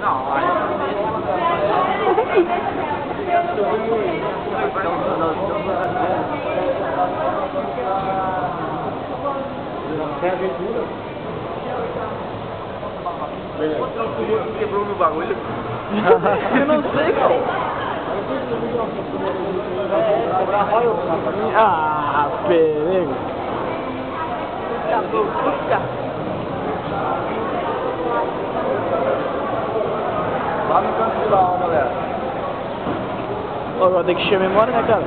Não, aí tem aventura. Quebrou meu bagulho. Eu não sei, cara. Ah, perigo. Lá no canto de lá, galera. Ó, agora tem que encher a memória, né, cara?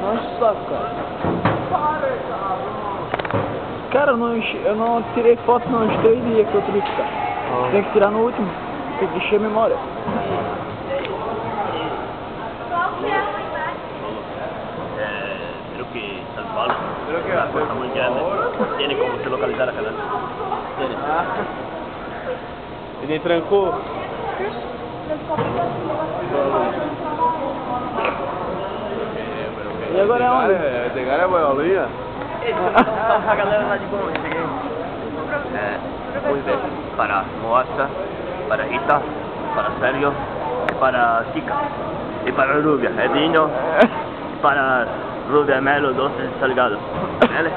Nossa, cara. Cara, eu não tirei foto nos 3 dias que eu trouxe, cara. Tem que tirar no último. Tem que encher a memória. Creo que San Pablo, la cosa muy grande, tiene como que localizar a canal. Tiene. Ele trancou? E agora é onde? Esse cara é boiolinha? A galera lá de bom, cheguei. Muy bien. Para Moasta, para Rita, para Sergio, y para Kika, y para Rubia, Edinho, y para Rubia Melo, 12 Salgado. ¿Vale?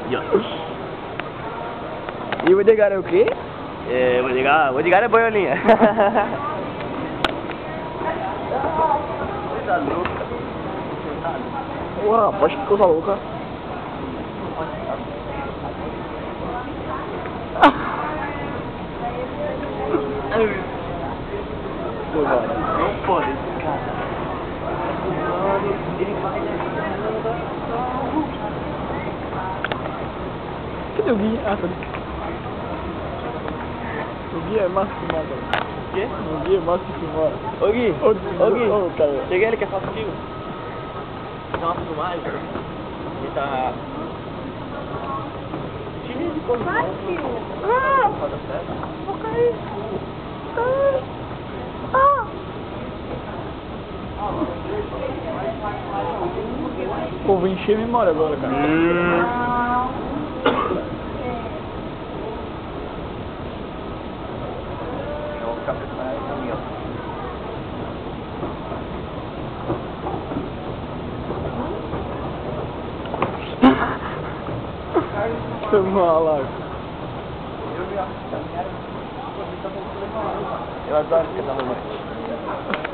Dios. E o Edgar é o quê? Vou ligar é boiolinha. Coisa louca. Porra, rapaz, que coisa louca. Não pode, cara. Ele vai. Cadê o Gui? Ah, tá ali. O Gui é massa que mora. O quê? O Gui é massa que mora. Ô Gui, Ô, cara. cheguei, ele quer falar contigo. Fazer uma filmagem. Ele tá... Cheio de coisa. Vai, filho. Ah! Vou cair. Ah! Pô, vou encher a memória agora, cara. Eu vou ficar preparado no caminho. Seu maluco. Eu adoro ficar dando noite.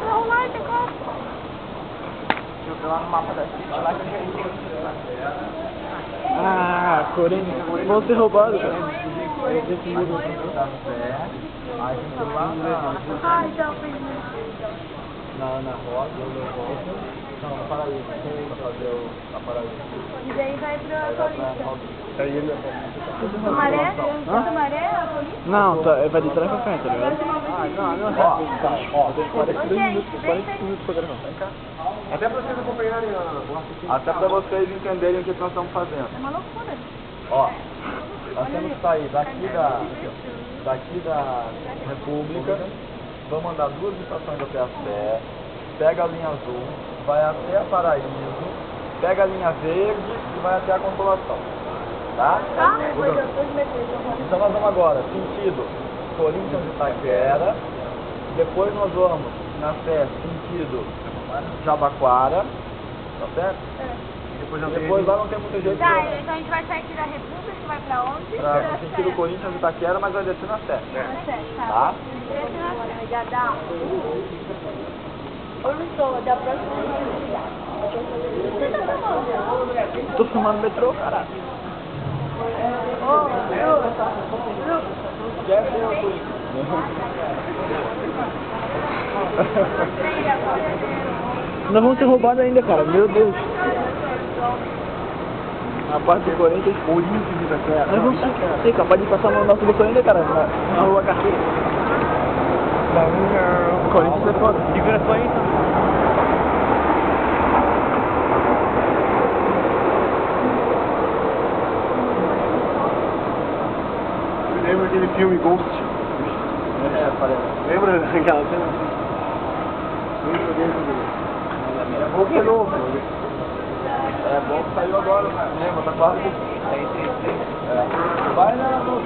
Não, lá, tem como. Eu fui lá no mapa da City, lá que eu já Ah, Corinthians. Vão ser roubados, cara. Aí a gente lá Ai, já fez na roda, eu volto. Não, na Paraíba, pra fazer a Paraíba. E daí vai pra Paulista. Aí ele Maré? Maré, a Paulista? Não, tá, vai de trás pra frente, tá ligado? Ó, tem 42 minutos, 40 minutos pra gravar. até pra vocês acompanharem, até pra vocês entenderem o que nós estamos fazendo. É uma loucura. Ó, nós temos que sair daqui da República, vamos andar 2 estações até a Sé, pega a linha azul, vai até a Paraíso, pega a linha verde e vai até a Consolação. Tá? Tá? Então nós vamos agora, sentido Corinthians de Itaquera, depois nós vamos na Sé, sentido Jabaquara, tá certo? Depois lá não tem muito jeito. Tá, então a gente vai sair aqui da República, vai pra onde? Pra sentido Corinthians de Itaquera, mas vai descer na Sé. Tá? Já dá. Eu não sou da próxima Você tá falando? Tô filmando metrô, caralho. Nós vamos ser roubados ainda, cara. Meu Deus. A parte do Corinthians. Nós vamos ser capaz de passar a mão nossa do ainda, cara. Na rua Carteira. Corinthians é foda. Segura só aí, então. filme Ghost. É, parece. Lembra daquela cena? É bom que é novo. É bom que saiu agora, né? Lembra, tá quase. É. Vai no.